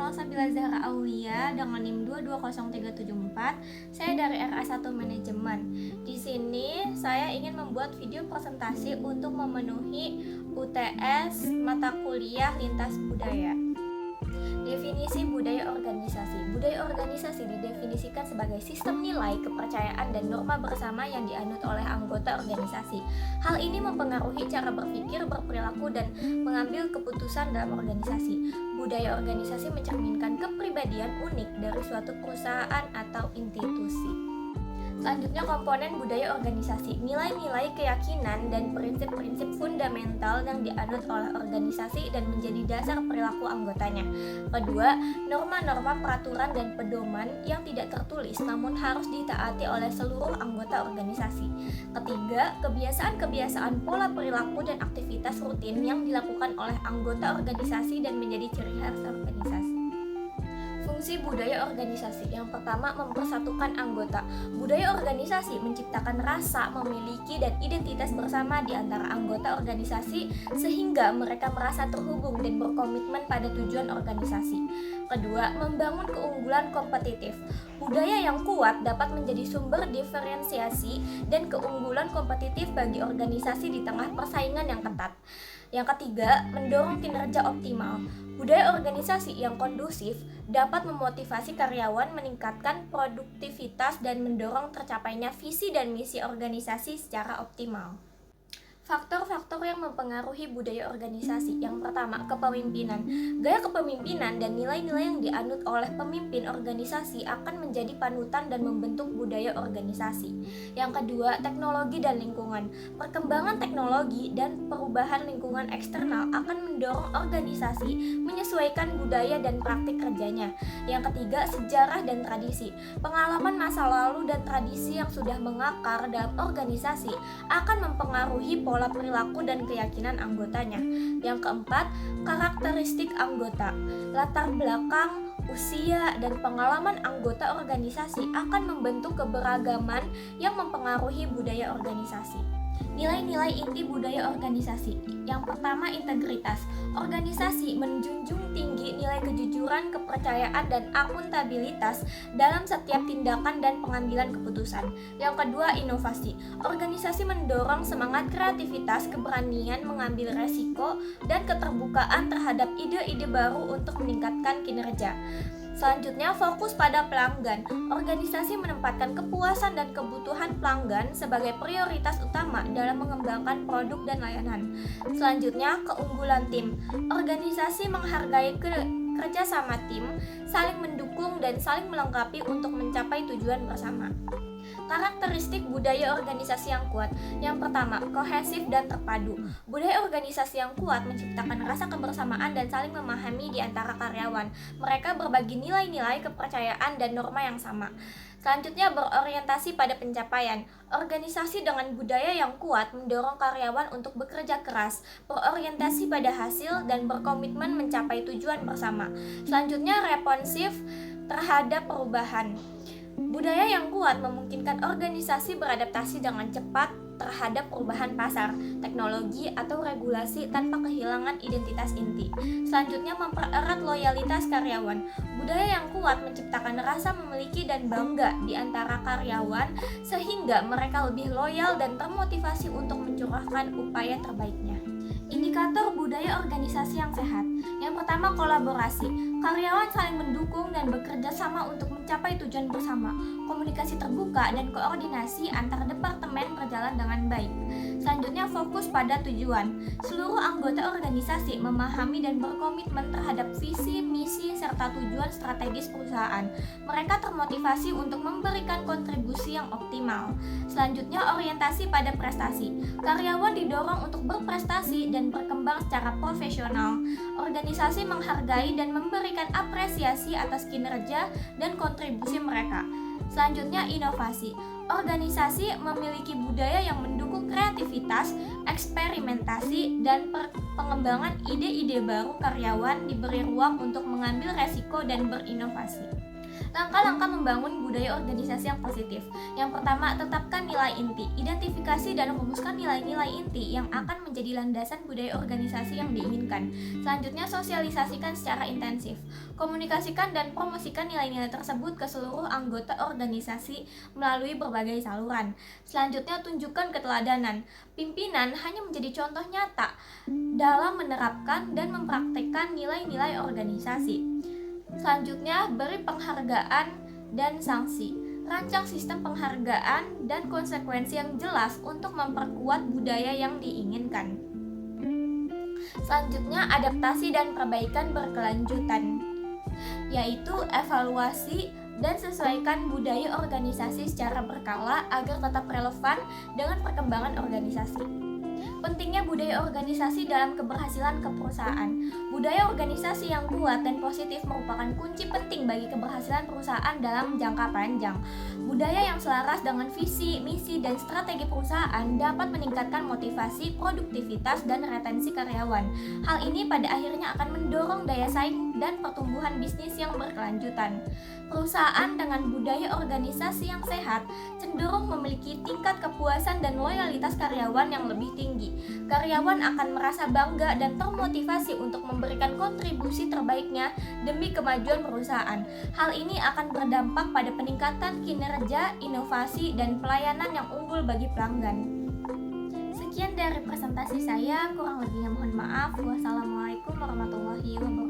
Salsabila Zahra Aulia dengan NIM 220374. Saya dari RA1 Manajemen. Di sini saya ingin membuat video presentasi untuk memenuhi UTS mata kuliah lintas budaya. Definisi budaya organisasi. Budaya organisasi didefinisikan sebagai sistem nilai, kepercayaan, dan norma bersama yang dianut oleh anggota organisasi. Hal ini mempengaruhi cara berpikir, berperilaku, dan mengambil keputusan dalam organisasi. Budaya organisasi mencerminkan kepribadian unik dari suatu perusahaan atau institusi. Selanjutnya, komponen budaya organisasi. Nilai-nilai, keyakinan, dan prinsip-prinsip fundamental yang dianut oleh organisasi dan menjadi dasar perilaku anggotanya. Kedua, norma-norma, peraturan, dan pedoman yang tidak tertulis namun harus ditaati oleh seluruh anggota organisasi. Ketiga, kebiasaan-kebiasaan, pola perilaku, dan aktivitas rutin yang dilakukan oleh anggota organisasi dan menjadi ciri khas organisasi. Fungsi budaya organisasi. Yang pertama, mempersatukan anggota. Budaya organisasi menciptakan rasa memiliki dan identitas bersama di antara anggota organisasi sehingga mereka merasa terhubung dan berkomitmen pada tujuan organisasi. Kedua, membangun keunggulan kompetitif. Budaya yang kuat dapat menjadi sumber diferensiasi dan keunggulan kompetitif bagi organisasi di tengah persaingan yang ketat. Yang ketiga, mendorong kinerja optimal. Budaya organisasi yang kondusif dapat memotivasi karyawan, meningkatkan produktivitas, dan mendorong tercapainya visi dan misi organisasi secara optimal. Faktor-faktor yang mempengaruhi budaya organisasi. Yang pertama, kepemimpinan. Gaya kepemimpinan dan nilai-nilai yang dianut oleh pemimpin organisasi akan menjadi panutan dan membentuk budaya organisasi. Yang kedua, teknologi dan lingkungan. Perkembangan teknologi dan perubahan lingkungan eksternal akan mendorong organisasi menyesuaikan budaya dan praktik kerjanya. Yang ketiga, sejarah dan tradisi. Pengalaman masa lalu dan tradisi yang sudah mengakar dalam organisasi akan mempengaruhi pola perilaku dan keyakinan anggotanya. Yang keempat, karakteristik anggota. Latar belakang, usia, dan pengalaman anggota organisasi akan membentuk keberagaman yang mempengaruhi budaya organisasi. Nilai-nilai inti budaya organisasi. Yang pertama, integritas. Organisasi menjunjung tinggi nilai kejujuran, kepercayaan, dan akuntabilitas dalam setiap tindakan dan pengambilan keputusan. Yang kedua, inovasi. Organisasi mendorong semangat kreativitas, keberanian mengambil resiko, dan keterbukaan terhadap ide-ide baru untuk meningkatkan kinerja. Selanjutnya, fokus pada pelanggan. Organisasi menempatkan kepuasan dan kebutuhan pelanggan sebagai prioritas utama dalam mengembangkan produk dan layanan. Selanjutnya, keunggulan tim. Organisasi menghargai kerjasama tim, saling mendukung dan saling melengkapi untuk mencapai tujuan bersama. Karakteristik budaya organisasi yang kuat. Yang pertama, kohesif dan terpadu. Budaya organisasi yang kuat menciptakan rasa kebersamaan dan saling memahami di antara karyawan. Mereka berbagi nilai-nilai, kepercayaan, dan norma yang sama. Selanjutnya, berorientasi pada pencapaian. Organisasi dengan budaya yang kuat mendorong karyawan untuk bekerja keras, berorientasi pada hasil, dan berkomitmen mencapai tujuan bersama. Selanjutnya, responsif terhadap perubahan. Budaya yang kuat memungkinkan organisasi beradaptasi dengan cepat terhadap perubahan pasar, teknologi, atau regulasi tanpa kehilangan identitas inti. Selanjutnya, mempererat loyalitas karyawan. Budaya yang kuat menciptakan rasa memiliki dan bangga di antara karyawan sehingga mereka lebih loyal dan termotivasi untuk mencurahkan upaya terbaiknya. Indikator budaya organisasi yang sehat. Yang pertama, kolaborasi. Karyawan saling mendukung dan bekerja sama untuk mencapai tujuan bersama. Komunikasi terbuka dan koordinasi antar departemen berjalan dengan baik. Selanjutnya, fokus pada tujuan. Seluruh anggota organisasi memahami dan berkomitmen terhadap visi, misi, serta tujuan strategis perusahaan. Mereka termotivasi untuk memberikan kontribusi yang optimal. Selanjutnya, orientasi pada prestasi. Karyawan didorong untuk berprestasi dan berkembang secara profesional. Organisasi menghargai dan memberikan apresiasi atas kinerja dan kontribusi mereka. Selanjutnya, inovasi. Organisasi memiliki budaya yang mendukung kreativitas, eksperimentasi, dan pengembangan ide-ide baru. Karyawan diberi ruang untuk mengambil resiko dan berinovasi. Langkah-langkah membangun budaya organisasi yang positif. Yang pertama, tetapkan nilai inti. Identifikasi dan rumuskan nilai-nilai inti yang akan menjadi landasan budaya organisasi yang diinginkan. Selanjutnya, sosialisasikan secara intensif. Komunikasikan dan promosikan nilai-nilai tersebut ke seluruh anggota organisasi melalui berbagai saluran. Selanjutnya, tunjukkan keteladanan. Pimpinan hanya menjadi contoh nyata dalam menerapkan dan mempraktekkan nilai-nilai organisasi. Selanjutnya, beri penghargaan dan sanksi. Rancang sistem penghargaan dan konsekuensi yang jelas untuk memperkuat budaya yang diinginkan. Selanjutnya, adaptasi dan perbaikan berkelanjutan, yaitu evaluasi dan sesuaikan budaya organisasi secara berkala agar tetap relevan dengan perkembangan organisasi. Pentingnya budaya organisasi dalam keberhasilan perusahaan. Budaya organisasi yang kuat dan positif merupakan kunci penting bagi keberhasilan perusahaan dalam jangka panjang. Budaya yang selaras dengan visi, misi, dan strategi perusahaan dapat meningkatkan motivasi, produktivitas, dan retensi karyawan. Hal ini pada akhirnya akan mendorong daya saing dan pertumbuhan bisnis yang berkelanjutan. Perusahaan dengan budaya organisasi yang sehat cenderung memiliki tingkat kepuasan dan loyalitas karyawan yang lebih tinggi. Karyawan akan merasa bangga dan termotivasi untuk memberikan kontribusi terbaiknya demi kemajuan perusahaan. Hal ini akan berdampak pada peningkatan kinerja, inovasi, dan pelayanan yang unggul bagi pelanggan. Sekian dari presentasi saya, kurang lebihnya mohon maaf. Wassalamualaikum warahmatullahi wabarakatuh.